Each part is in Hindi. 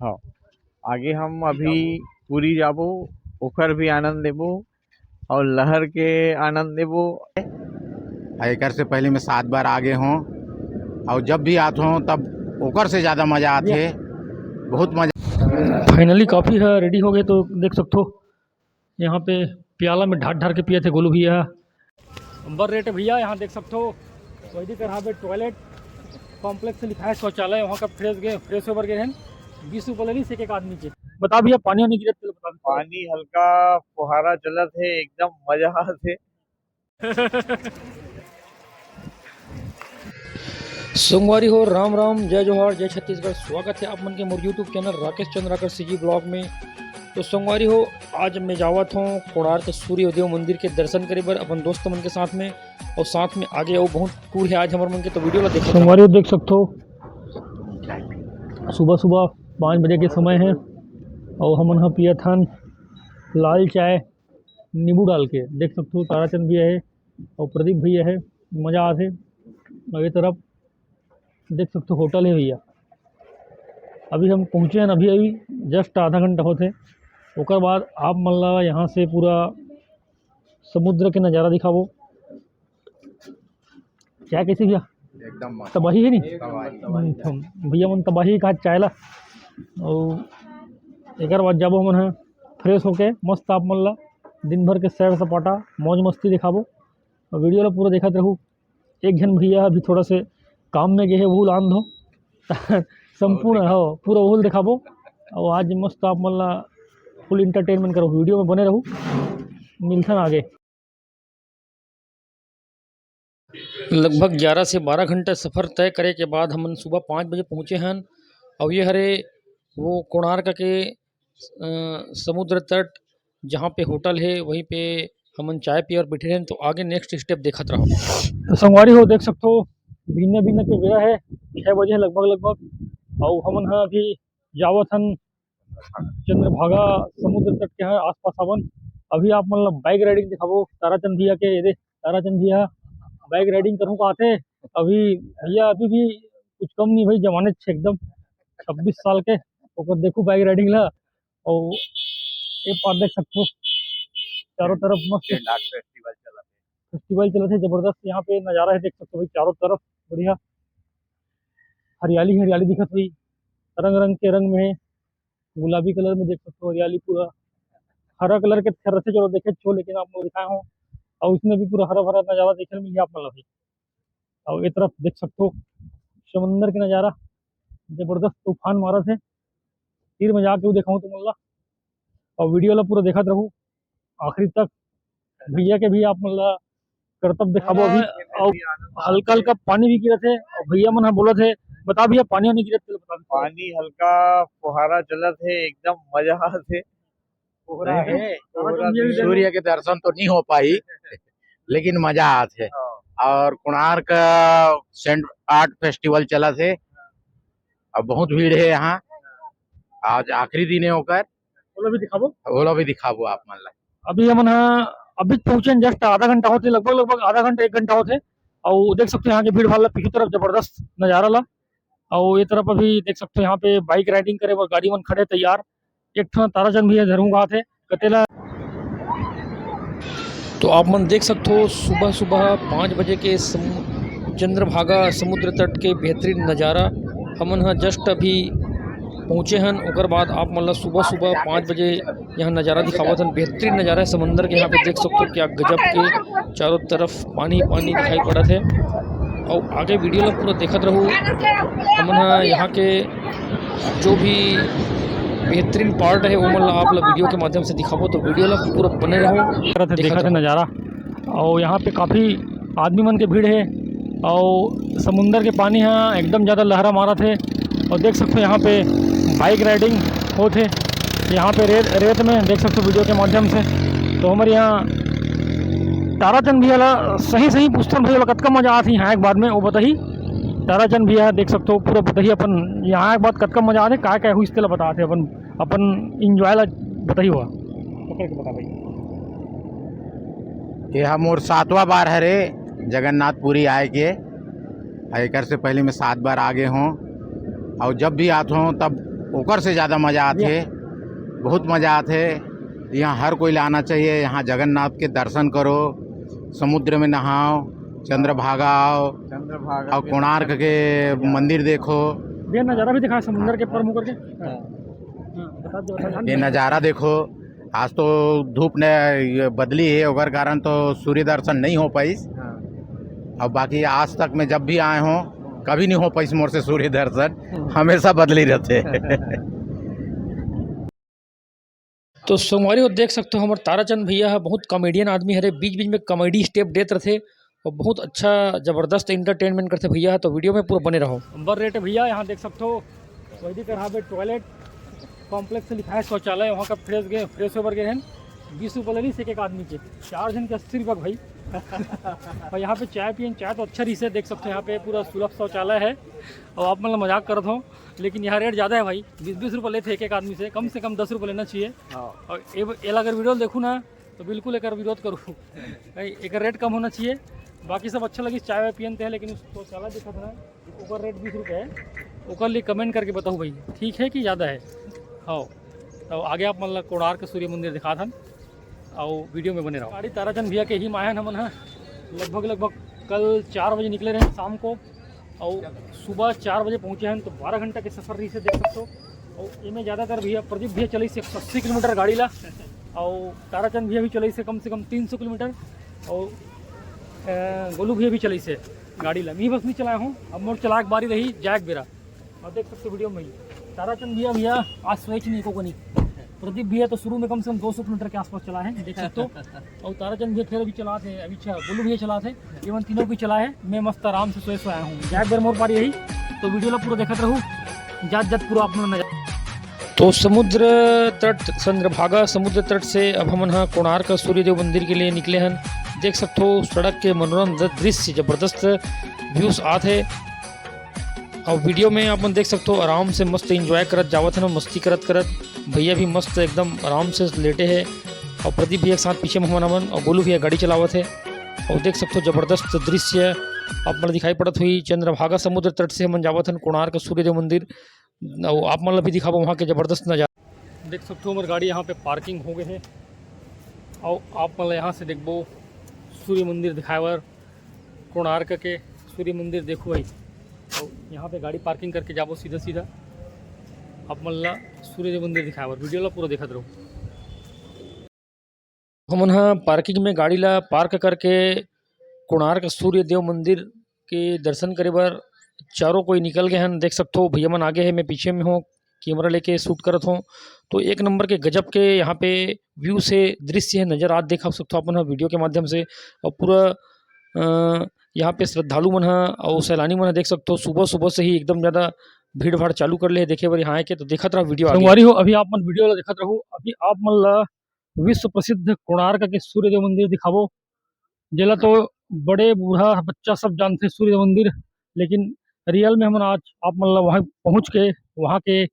हाँ, आगे हम अभी पूरी जाबो, ओकर भी आनंद लेबो और लहर के आनंद लेबो। एकर से पहले मैं 7 बार आगे हूँ और जब भी आते हूँ तब ओकर से ज़्यादा मज़ा आते, बहुत मज़ा। फाइनली कॉफ़ी है रेडी हो गए, तो देख सकते हो यहाँ पे प्याला में ढार ढार के पिए थे गोलू भैया। अंबर रेट है भैया, यहाँ देख सकते हो। वही तरह पे टॉयलेट कॉम्प्लेक्स से लिखा है शौचालय, वहाँ का फ्रेश ओवर गए हैं 20 रुपये लगी से एक आदमी के। बता भैया पानी वानी गिरत चलो बता। पानी हल्का फुहारा चलत है, एकदम मजा आते। सोमवारी हो, राम राम, जय जोहार, जय छत्तीसगढ़। स्वागत है आप मन के मोर YouTube channel Rakesh Chandrakar CG blog में। तो सोमवारी हो, आज मैं जावत हूँ कोणार्क सूर्योदय मंदिर के दर्शन करे बर अपन दोस्त मन के साथ में, और साथ में आगे वो बहुत टूर है आज हमारे मन के, तो वीडियो ला देखो। सोमवारी हो देख सकते हो, सुबह सुबह 5 बजे के समय है और हम यहाँ पिया था लाल चाय नींबू डाल के। देख सकते हो ताराचंद भैया है और प्रदीप भैया है, मज़ा आते। और ये तरफ देख सकते हो होटल है भैया। अभी हम पहुँचे हैं, अभी जस्ट आधा घंटा होते। ओकर बाद आप मन ला यहाँ से पूरा समुद्र के नज़ारा दिखाबो। चाय कैसी भैया? एकदम मस्त। तबाही है नहीं भैया मन तबाही का चाय ला। और एक बाद जाबो मन है फ्रेश होके मस्त आप मन ला दिन भर के सैर सपाटा मौज मस्ती दिखाबो। और वीडियो ला पूरा देखते रहूँ। एक जन भैया अभी थोड़ा से काम में गए है, वो आन दो संपूर्ण हो पूरा वहूल दिखाबो। और आज मस्त आप मन ला फुल इंटरटेनमेंट करो, वीडियो में बने रहूँ। मिलथन आगे। लगभग 11 से 12 घंटे सफ़र तय करे के बाद हम सुबह 5 बजे पहुँचे हैं। और ये हरे वो कोणार्क के समुद्र तट जहाँ पे होटल है, वहीं पे हमन चाय पिए और बैठे हैं। तो आगे नेक्स्ट स्टेप देखत रहो। तो संगवारी हो देख सकते हो, भिन्न भिन्न के बेरा है, 6 बजे लगभग। और हमन हाँ अभी जावत हन चंद्रभागा समुद्र तट के हैं आसपास हवन। अभी आप मतलब बाइक राइडिंग दिखाबो ताराचंद भैया के। ये ताराचंद भैया बाइक राइडिंग करूँ आते अभी भैया, अभी भी कुछ कम नहीं भाई, जमाने छे एकदम 26 साल के ओकर देखो बाइक राइडिंग ला। और एक पार देख सकते हो चारों तरफ मस्त फेस्टिवल चला थे जबरदस्त। यहाँ पे नज़ारा है देख सकते हो भाई, चारों तरफ बढ़िया हरियाली हरियाली दिखत हुई, रंग रंग के रंग में है। गुलाबी कलर में देख सकते हो हरियाली, पूरा हरा कलर के थर से चलो देखे छो, लेकिन आप लोग दिखाए हो। और उसमें भी पूरा हरा भरा नज़ारा देखने मिल गया आप मतलब। और एक तरफ देख सकते हो समंदर के नज़ारा, जबरदस्त तूफान मारा थे। फिर मैं जाके वो दिखाऊँ तुम मतलब। और वीडियो ला पूरा देखते रहूँ आखिरी तक। भैया के भी आप मतलब कर्तव्य दिखाबो अभी। और हल्का हल्का पानी भी गिरा थे और भैया मन बोला थे बता भैया पानी नहीं गिरत चलो बता। पानी हल्का फुहारा चलत है, एकदम मजा आते। सूर्य के दर्शन तो नहीं हो पाई लेकिन मजा आते। और कोणार्क सेंट आर्ट फेस्टिवल चला थे और बहुत भीड़ है यहाँ। आज आखिरी दिन है होकर वो भी दिखाबो आप मन ला। अभी हम अभी पहुंचे जस्ट आधा घंटा होते, लगभग आधा घंटा 1 घंटा होते। और देख सकते हो यहाँ के भीड़ भाड़ ला, पीछे तरफ जबरदस्त नज़ारा ला। और ये तरफ अभी देख सकते हो यहाँ पे बाइक राइडिंग करे और गाड़ी मन खड़े तैयार। एक ठो ताराचंद भैया धरू कहा थे कतेला। तो आप मन देख सकते हो सुबह सुबह 5 बजे के चंद्रभागा समुद्र तट के बेहतरीन नज़ारा हमन जस्ट अभी पहुँचे हैं। ओकर बाद आप मतलब सुबह सुबह 5 बजे यहाँ नज़ारा दिखावत हन, बेहतरीन नज़ारा है समंदर के। यहाँ पे देख सकते हो क्या गजब के चारों तरफ पानी पानी दिखाई पड़ा है। और आगे वीडियो में पूरा देखते रहूँ हमन यहाँ के जो भी बेहतरीन पार्ट है वो मतलब आप लोग वीडियो के माध्यम से दिखाबो। तो वीडियो ला पूरा बने रहो, देखते नज़ारा। और यहाँ पे काफ़ी आदमी मन के भीड़ है और समुंदर के पानी यहाँ एकदम ज़्यादा लहरा मारा थे। और देख सकते हो यहाँ पे बाइक राइडिंग होते यहाँ पे रेत में, देख सकते हो वीडियो के माध्यम से। तो हमारे यहाँ ताराचंद भैया ला सही पूछते भैया ला कतका मजा आती यहाँ एक बाद में वो बताही। ताराचंद भैया देख सकते हो पूरा बताइए अपन यहाँ एक बात कतका मजा आते क्या हुई इसके बताते अपन इंजॉय ला बताइए हुआ बता भाई। ये हम और 7वां बार है रे जगन्नाथपुरी आए के। एकर से पहले मैं 7 बार आगे हूँ और जब भी आता हूँ तब ओकर से ज़्यादा मज़ा आते, बहुत मज़ा आते। यहाँ हर कोई आना चाहिए, यहाँ जगन्नाथ के दर्शन करो, समुद्र में नहाओ, चंद्रभागा आओ चंद्रभागा और के कोणार्क दर्शन के करो। मंदिर देखो, ये नज़ारा भी दिखा समुंदर के पर मुँह करके। हाँ। बता दो ये नज़ारा देखो। आज तो धूप ने ये बदली है, ओकर कारण तो सूर्य दर्शन नहीं हो पाई। हाँ। और बाकी आज तक मैं जब भी आए हूँ कभी नहीं हो पाई मोर से सूर्य दर्शन, हमेशा बदली रहते। तो संगवारी हो देख सकते हो हमारे ताराचंद भैया है, बहुत कॉमेडियन आदमी है, बीच बीच में कॉमेडी स्टेप देते रहे और बहुत अच्छा ज़बरदस्त इंटरटेनमेंट करते भैया है। तो वीडियो में पूरा बने रहो। नंबर रेट है भैया, यहाँ देख सकते हो वही दिख रहा है टॉयलेट कॉम्प्लेक्स से लिखा है शौचालय, वहाँ का फ्रेश ओवर गए हैं 20 रुपये ले एक आदमी के, 4 जन के 80 रुपये भाई। और यहाँ पे चाय पिए, चाय तो अच्छा रही से देख सकते हो, यहाँ पे पूरा सुलभ शौचालय है। और आप मतलब मजाक करते हो लेकिन यहाँ रेट ज़्यादा है भाई, 20-20 रुपये लेते एक आदमी से कम 10 रुपये लेना चाहिए। और ये अगर वीडियो देखूँ ना तो बिल्कुल एक विरोध करूँ, एक रेट कम होना चाहिए। बाकी सब अच्छा लगी, चाय वाय पियनते हैं, लेकिन उस शौचालय दिखा था ऊपर रेट 20 रुपये है, ओकर लिए कमेंट करके बताओ भाई ठीक है कि ज़्यादा है। हाँ तो आगे आप मतलब कोणार्क सूर्य मंदिर दिखा था और वीडियो में बने रहो। गाड़ी ताराचंद भैया के ही मायन हमन है, लगभग कल 4 बजे निकले रहे शाम को और सुबह 4 बजे पहुँचे हैं। तो 12 घंटा के सफ़र रही से देख सकते हो। और इनमें ज़्यादातर भैया प्रदीप भैया चली से 180 किलोमीटर गाड़ी ला, और ताराचंद भैया भी चली से कम 300 किलोमीटर, और गोलू भैया भी चली से गाड़ी ला। मैं बस नहीं चलाया हूँ, अब मोर चला के बारी रही जैक बेरा। और देख सकते वीडियो में ही ताराचंद भैया आज स्वेच नहीं को नहीं, प्रदीप भैया तो शुरू में कम से कम 200 किलोमीटर के आसपास चला है देख सकते हो। और ताराचंद भैया फिर अभी चला थे, अभी गोलू भैया चला थे, इवन तीनों भी चला है। मैं मस्त आराम से सोए आया हूँ, जैक बेर मोर पारी यही। तो वीडियो ला पूरा देखते रहूँ, जात पूरा अपना नजर। तो समुद्र तट चंद्रभागा समुद्र तट से अब हम यहाँ कोणार्क सूर्यदेव मंदिर के लिए निकले हैं। देख सकते हो सड़क के मनोरम दृश्य जबरदस्त व्यूज आते और वीडियो में आप देख सकते हो आराम से मस्त एंजॉय करत जावत है ना, मस्ती करत भैया भी मस्त एकदम आराम से लेटे हैं। और प्रदीप भैया के साथ पीछे में हमन और गोलू भैया गाड़ी चलावत है। और देख सकते हो जबरदस्त दृश्य आप मतलब दिखाई पड़त हुई। चंद्रभागा समुद्र तट से हम जावत हैं कोणार्क सूर्यदेव मंदिर, और आप मतलब भी दिखाबो वहाँ के जबरदस्त नज़ारा। देख सकते हो हमारी गाड़ी यहाँ पे पार्किंग हो गए है, और आप मतलब यहाँ से देखो सूर्य मंदिर दिखावर कोणार्क के सूर्य मंदिर देखो भाई। और यहाँ पे गाड़ी पार्किंग करके जाबो सीधा आप मतलब सूर्य मंदिर दिखावर। वीडियो ला पूरा देखते रहो। हम यहाँ पार्किंग में गाड़ी ला पार्क करके कोणार्क सूर्य देव मंदिर के दर्शन करे बर चारों कोई निकल गए हैं। देख सकते हो भैया मन आगे है, मैं पीछे में हूँ, कैमरा लेके शूट करत हूँ। तो एक नंबर के गजब के यहाँ पे व्यू से दृश्य है, नज़र आज देखा सकते हो अपन वीडियो के माध्यम से। और पूरा यहाँ पे श्रद्धालु मन और सैलानी मन देख सकते हो सुबह से ही एकदम ज़्यादा भीड़ भाड़ चालू कर ले देखे बर यहाँ के। तो देखत रहो वीडियो संगवारी हो, अभी आप मन वीडियो ला देखत रहो। अभी आप मन ला विश्व प्रसिद्ध कोणार्क के सूर्यदेव मंदिर दिखाबो, जेला तो बड़े बूढ़ा बच्चा सब जानते सूर्य मंदिर, लेकिन रियल में हम आज आप मतलब वहाँ पहुँच के वहाँ के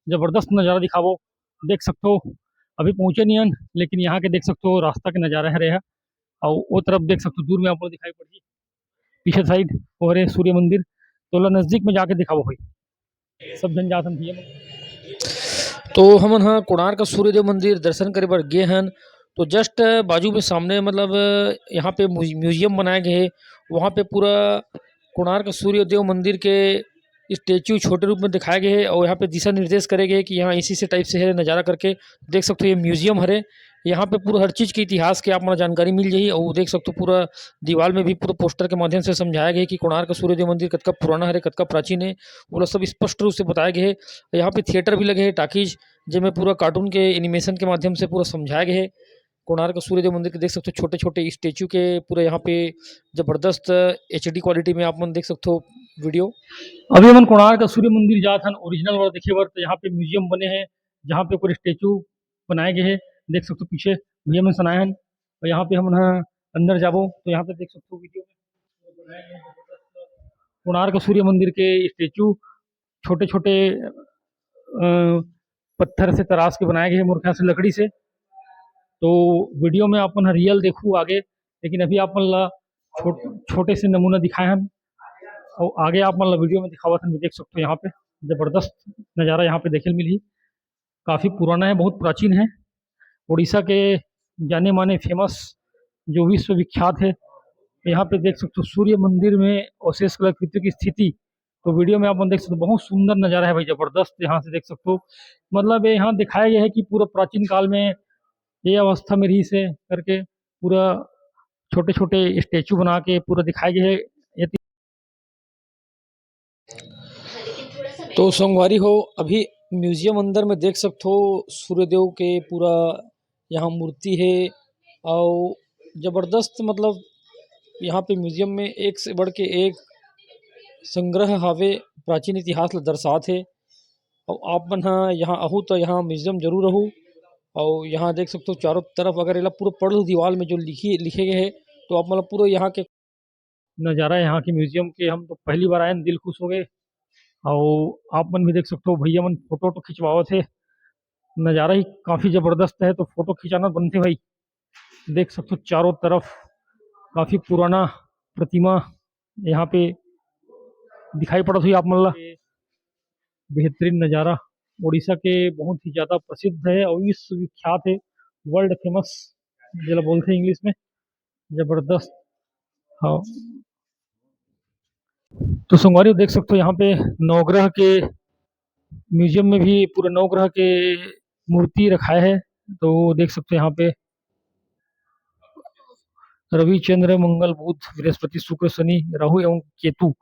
ज़बरदस्त नज़ारा दिखाबो। देख सकते हो अभी पहुँचे नहीं हन, लेकिन यहाँ के देख सकते हो रास्ता के नज़ारा है रहा। और वो तरफ देख सकते हो दूर में आपको दिखाई पड़ी पीछे साइड और है सूर्य मंदिर। तो नज़दीक में जाके दिखाबो भाई, सब जन जातन भैया। तो हम हाँ कोणार्क सूर्यदेव मंदिर दर्शन करे बर गए हैं। तो जस्ट बाजू में सामने मतलब यहाँ पे म्यूजियम बनाए गए हैं, वहाँ पे पूरा कोणार्क सूर्यदेव मंदिर के स्टेच्यू छोटे रूप में दिखाए गए हैं। और यहाँ पे दिशा निर्देश करे गए कि यहाँ इसी से टाइप से है नज़ारा करके। देख सकते हो ये म्यूजियम हरे, यहाँ पे पूरा हर चीज़ के इतिहास के आप मतलब जानकारी मिल जाएगी। और देख सकते हो पूरा दीवार में भी पूरा पोस्टर के माध्यम से समझाया गया है कि कोणार्क सूर्यदेव मंदिर कतका पुराना है, कतका प्राचीन है, पूरा सब स्पष्ट रूप से बताया गया है। यहाँ पे थिएटर भी लगे हैं, टाकीज, जिनमें पूरा कार्टून के एनिमेशन के माध्यम से पूरा समझाया गया है। कोणार्क सूर्यदेव मंदिर के देख सकते हो छोटे छोटे स्टेचू के पूरा यहाँ पे जबरदस्त HD क्वालिटी में आप मन देख सकते हो वीडियो। अभी हम कोणार्क सूर्य मंदिर जात हन ओरिजिनल वाला देखे बर। तो यहाँ पे म्यूजियम बने हैं जहाँ पे पूरे स्टेचू बनाए गए हैं, देख सकते हो पीछे भैया मन सुनाए हन। और यहाँ पे हम अंदर जाबो तो यहाँ पे देख सकते हो वीडियो में कोणार्क सूर्य मंदिर के स्टेचू छोटे छोटे पत्थर से तराश के बनाए गए हैं, मोर ख्याल से लकड़ी से। तो वीडियो में अपन रियल देखूँ आगे, लेकिन अभी आप मन छोटे से नमूना दिखाए हैं और आगे आप मतलब वीडियो में दिखावत हैं, देख सकते हो यहाँ पे। जबरदस्त नज़ारा यहाँ पे देखने मिली। काफ़ी पुराना है, बहुत प्राचीन है। उड़ीसा के जाने माने फेमस जो विश्व विख्यात है। यहाँ पे देख सकते हो सूर्य मंदिर में अवशेष कलाकृति की स्थिति। तो वीडियो में आप देख सकते हो, बहुत सुंदर नज़ारा है भाई, जबरदस्त। यहाँ से देख सकते हो, मतलब ये यहाँ दिखाया गया है कि पूरा प्राचीन काल में ये अवस्था में रही से करके पूरा छोटे छोटे स्टेचू बना के पूरा दिखाया गया है। ये तो संगवारी हो, अभी म्यूजियम अंदर में देख सकते हो सूर्यदेव के पूरा यहाँ मूर्ति है। और जबरदस्त, मतलब यहाँ पे म्यूजियम में एक से बढ़ के एक संग्रह हावे प्राचीन इतिहास ला दर्शात है। और आप मन हाँ यहाँ आहू तो यहाँ म्यूजियम जरूर रहू। और यहाँ देख सकते हो चारों तरफ अगर एला पूरा पढ़ लो दीवार में जो लिखे गए हैं, तो आप मतलब पूरा यहाँ के नज़ारा है यहाँ के म्यूजियम के। हम तो पहली बार आए, दिल खुश हो गए। और आप मन भी देख सकते हो, भैया मन फोटो तो खिंचवाओ थे। नज़ारा ही काफ़ी ज़बरदस्त है, तो फोटो खिंचाना बनते भाई। देख सकते हो चारों तरफ काफ़ी पुराना प्रतिमा यहाँ पे दिखाई पड़त हुई आप मन ला। बेहतरीन नज़ारा उड़ीसा के बहुत ही ज़्यादा प्रसिद्ध है और विश्व विख्यात है, वर्ल्ड फेमस जिला बोलते हैं इंग्लिश में। जबरदस्त। हाँ, तो संगवारी देख सकते हो यहाँ पे नवग्रह के म्यूजियम में भी पूरे नवग्रह के मूर्ति रखाए है। तो देख सकते हो यहाँ पे रवि, चंद्र, मंगल, बुध, बृहस्पति, शुक्र, शनि, राहु एवं केतु।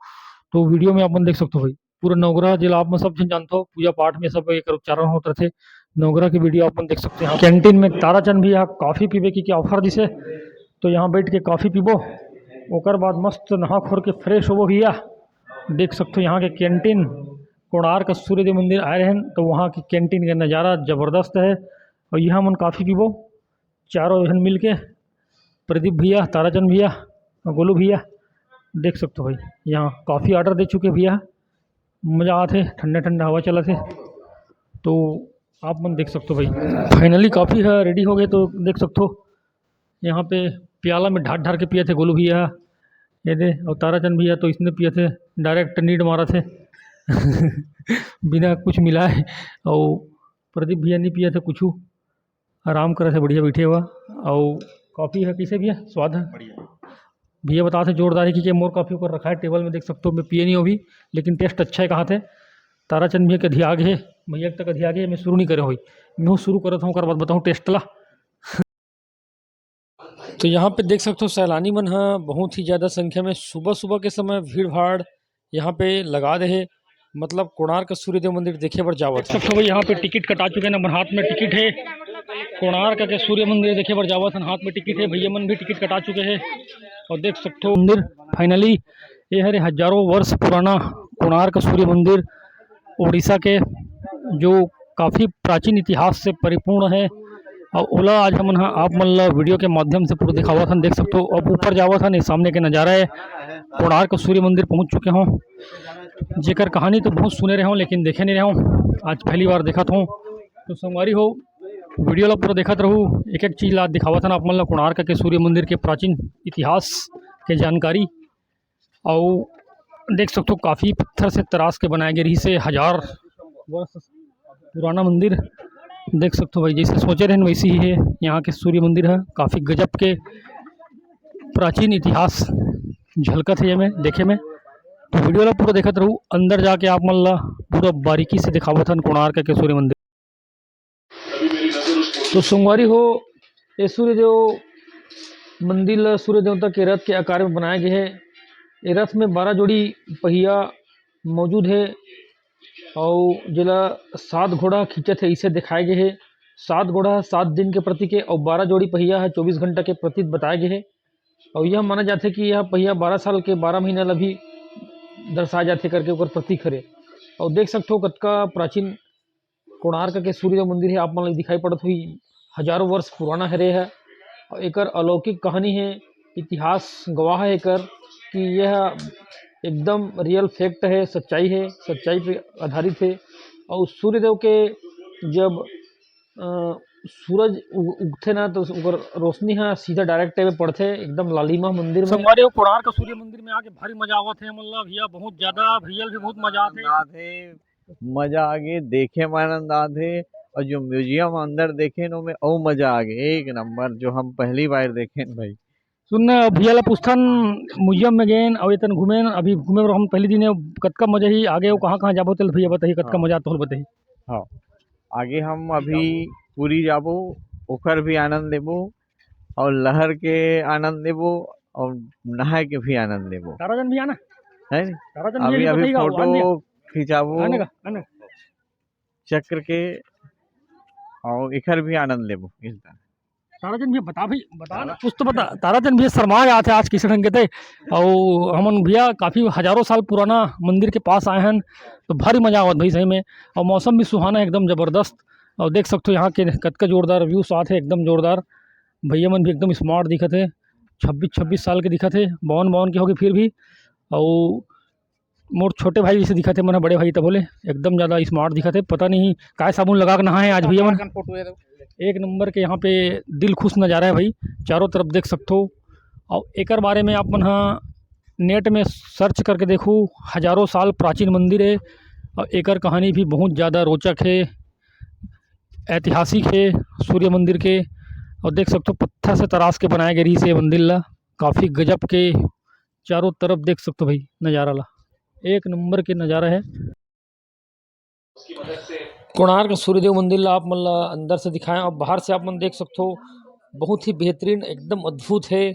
तो वीडियो में आप देख सकते हो भाई, पूरा नवग्रह जिला आप सब जन जानते हो, पूजा पाठ में सब एक उच्चारण होते थे। नवग्रह की वीडियो आप देख सकते हैं। कैंटीन में ताराचंद भी यहाँ कॉफ़ी पीबे की ऑफर दिसे, तो यहाँ बैठ के कॉफ़ी पीबो, ओकर बाद मस्त नहा खोर के फ्रेश होबो भैया। देख सकते हो यहाँ के कैंटीन कोणार्क सूर्यदेव मंदिर आए हैं, तो वहाँ की कैंटीन का नज़ारा ज़बरदस्त है। और यहाँ मन कॉफ़ी पीबो चारों जन मिल के, प्रदीप भैया, ताराचंद भैया, गोलू भैया। देख सकते हो भाई यहाँ कॉफ़ी ऑर्डर दे चुके भैया, मज़ा आते, ठंडा ठंडा हवा चला थे। तो आप मन देख सकते हो भाई, फाइनली कॉफ़ी है रेडी हो गए। तो देख सकते हो यहाँ पे प्याला में ढार ढार के पिए थे गोलू भैया, ये दे। और ताराचंद भैया तो इसने पिए थे डायरेक्ट नीड मारा थे बिना कुछ मिलाए। और प्रदीप भैया नहीं पिए थे कुछ, आराम करे थे बढ़िया बैठे हुआ। और कॉफ़ी है कैसे भैया, स्वाद है भैया बता थे जोरदार है, क्योंकि मोर कॉफ़ी ऊपर रखा है टेबल में, देख सकते हो। मैं पिए नहीं हो भी, लेकिन टेस्ट अच्छा है कहा थे। ताराचंद भैया के धियाग है, भैया तक धियाग है, मैं शुरू नहीं करे हुई, मैं शुरू करता हूँ, कर बाद बताऊँ टेस्ट ला। तो यहाँ पे देख सकते हो सैलानी मन हाँ बहुत ही ज़्यादा संख्या में सुबह सुबह के समय भीड़ भाड़ यहाँ पे लगा दे है। मतलब कोणार्क सूर्यदेव मंदिर देखे बर जावत देख सकते हो भाई, यहाँ पे टिकट कटा चुके हैं, हाथ में टिकट है। कोणार्क के सूर्य मंदिर देखे बर जावत है, हाथ में टिकट है, भैया मन भी टिकट कटा चुके हैं। और देख सकते हो मंदिर फाइनली ये है हजारों वर्ष पुराना कोणार्क सूर्य मंदिर उड़ीसा के, जो काफ़ी प्राचीन इतिहास से परिपूर्ण है। और ओला आज हम आप मन ला वीडियो के माध्यम से पूरा दिखावा था, देख सकते हो। अब ऊपर जावा था नहीं, सामने के नज़ारा है। कोणार्क सूर्य मंदिर पहुंच चुके हों, जेकर कहानी तो बहुत सुने रहे हों लेकिन देखे नहीं रहे हों, आज पहली बार देखा था। तो संगवारी हो वीडियो ला पूरा देखत रहूँ, एक एक चीज़ ला दिखावा था आप मन ला कोणार्क के सूर्य मंदिर के प्राचीन इतिहास के जानकारी। और देख सकते हो काफ़ी पत्थर से तराश के बनाए गए रही से, 1000 वर्ष पुराना मंदिर। देख सकते हो भाई, जैसे सोचे रहे वैसे ही है यहाँ के सूर्य मंदिर है। काफ़ी गजब के प्राचीन इतिहास झलकत है ये में देखे में। तो वीडियो ला पूरा देखत रहूँ, अंदर जाके आप मन ला पूरा बारीकी से दिखावत हन कोणार्क के सूर्य मंदिर। तो सोमवारी हो ये सूर्यदेव मंदिर ला सूर्य देवता के रथ के आकार में बनाया गया है। ये रथ में 12 जोड़ी पहिया मौजूद है और जिला 7 घोड़ा खींचत है, इसे दिखाए गए है। 7 घोड़ा 7 दिन के प्रतीक है और 12 जोड़ी पहिया है 24 घंटा के प्रतीक बताए गए है। और यह माना जाता है कि यह पहिया 12 साल के 12 महीना ला भी दर्शाए जाते करके ऊपर प्रतीक हरे। और देख सकते हो कतका प्राचीन कोणार्क के सूर्य मंदिर है, आप मन दिखाई पड़त हुई, हजारों वर्ष पुराना हरे है। और एकर अलौकिक कहानी है, इतिहास गवाह है एकर कि यह एकदम रियल फैक्ट है, सच्चाई है, सच्चाई पे आधारित है। और सूर्यदेव के जब सूरज उगते ना तो रोशनी हाँ सीधा डायरेक्ट में पड़ते, एकदम लालिमा मंदिर में। हमारे कोणार्क सूर्य मंदिर में आके भारी मजा आवत है, मतलब भैया बहुत ज्यादा, भैया भी बहुत मजा आते। मजा आ गए, देखे में आनंद आधे, और जो म्यूजियम अंदर देखे नो में और मजा आ गए, एक नंबर जो हम पहली बार देखे न भाई। सुन भैया ला पूछथन म्यूजियम में गए और तन घूमे अभी घूमे बर हम पहले दिन कतका मजा ही आगे कहाँ कहाँ जाबो तेल भैया बताही कतका हाँ। मजा तो बताही। हाँ, आगे हम अभी पूरी जाबो, ओकर भी आनंद लेबो, और लहर के आनंद लेबो, और नहाए के भी आनंद लेबो, ताराजन भी आना, है नी? ताराजन अभी भैया भी अभी बताइएगा फोटो खिंचाबो आने का आने चक्र के, और एकर भी आनंद लेबो इस बार। ताराचंद भैया बता भाई बता ना कुछ तो बता। ताराचंद भैया शर्मा गया थे आज किसी ढंग के थे और हमन भैया काफ़ी हजारों साल पुराना मंदिर के पास आए हैं तो भारी मजा आवत भाई सही में। और मौसम भी सुहाना है एकदम ज़बरदस्त। और देख सकते हो यहाँ के कतका जोरदार व्यू साथ है एकदम जोरदार। भैया मन भी एकदम स्मार्ट दिखत है, 26 साल के दिखत है, 52 के हो गए फिर भी। और मोर छोटे भाई जैसे दिखत है, मन बड़े भाई तब बोले एकदम ज़्यादा स्मार्ट दिखत है। पता नहीं काय साबुन लगा के नहाए आज भैया मन। एक नंबर के यहाँ पे दिल खुश नज़ारा है भाई, चारों तरफ देख सकते हो। और एकर बारे में आप मन हाँ नेट में सर्च करके देखो, हजारों साल प्राचीन मंदिर है और एकर कहानी भी बहुत ज़्यादा रोचक है, ऐतिहासिक है सूर्य मंदिर के। और देख सकते हो पत्थर से तराश के बनाए गए रही से मंदिर ला, काफ़ी गजब के चारों तरफ देख सकते हो भाई नज़ारा ला, एक नंबर के नज़ारा है। कोणार्क सूर्यदेव मंदिर ला आप मन ला अंदर से दिखाएं और बाहर से आप मन देख सकते हो, बहुत ही बेहतरीन एकदम अद्भुत है।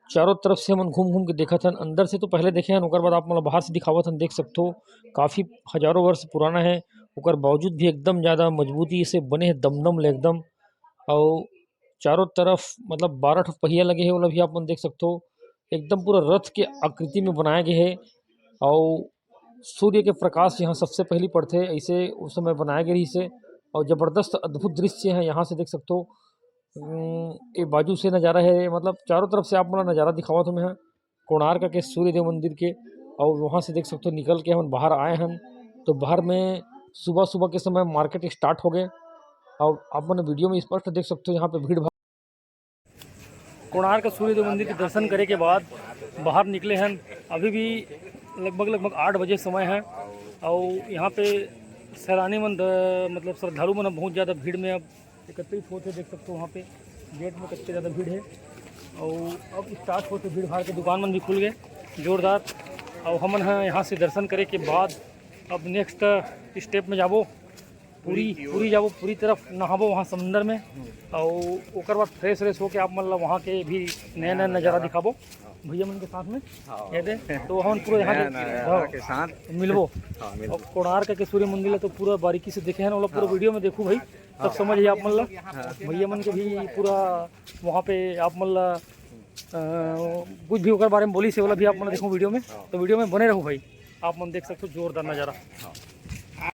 चारों तरफ से मन घूम घूम के देखत हन, अंदर से तो पहले देखे हन, ओकर बाद आप मन ला बाहर से दिखावत हन। देख सकते हो काफ़ी हजारों वर्ष पुराना है, ओकर बावजूद भी एकदम ज़्यादा मजबूती से बने हैं दमदम ले एकदम। और चारों तरफ मतलब 12 ठो पहिया लगे हैं, ओला भी आप मन देख सकते हो, एकदम पूरा रथ के आकृति में बनाए गए हैं। और सूर्य के प्रकाश यहाँ सबसे पहली पड़ते हैं, ऐसे उस समय बनाए गए इसे। और ज़बरदस्त अद्भुत दृश्य है, यहाँ से देख सकते हो। ये बाजू से नज़ारा है, मतलब चारों तरफ से आप मतलब नज़ारा दिखावा तो मैं कोणार्क के सूर्यदेव मंदिर के। और वहाँ से देख सकते हो निकल के हम बाहर आए हैं, तो बाहर में सुबह सुबह के समय मार्केट स्टार्ट हो गए। और आप मैंने वीडियो में स्पष्ट देख सकते हो यहाँ पे भीड़ भाड़। कोणार्क सूर्यदेव मंदिर के दर्शन करे के बाद बाहर निकले हैं, अभी भी लगभग 8 बजे समय है। और यहाँ पे सैलानी मन मतलब श्रद्धालु मन बहुत ज़्यादा भीड़ में अब एकत्रित होते देख सकते हो। वहाँ पे गेट में कितने ज़्यादा भीड़ है और अब स्टार्ट होते भीड़ भाड़ के दुकान मन भी खुल गए जोरदार। और हमन यहाँ से दर्शन करे के बाद अब नेक्स्ट स्टेप में जाबो, पूरी जाबो, पूरी तरफ नहाबो वहाँ समंदर में। और ओकर बाद फ्रेश व्रेश होके आप मतलब वहाँ के भी नया नया नज़ारा दिखाबो भैया मन के साथ में। ये दे तो हम पूरा यहाँ के साथ मिलबो। और कोणार्क के सूर्य मंदिर तो पूरा बारीकी से देखे हैं ना, पूरा वीडियो में देखो भाई तब समझ आप मन ला। भैया मन के भी पूरा वहाँ पे आप मन ला कुछ भी ओकर बारे में बोली से वाला भी आप मन देखो वीडियो में, तो वीडियो में बने रहो भाई, आप मन देख सकते हो जोरदार नज़ारा।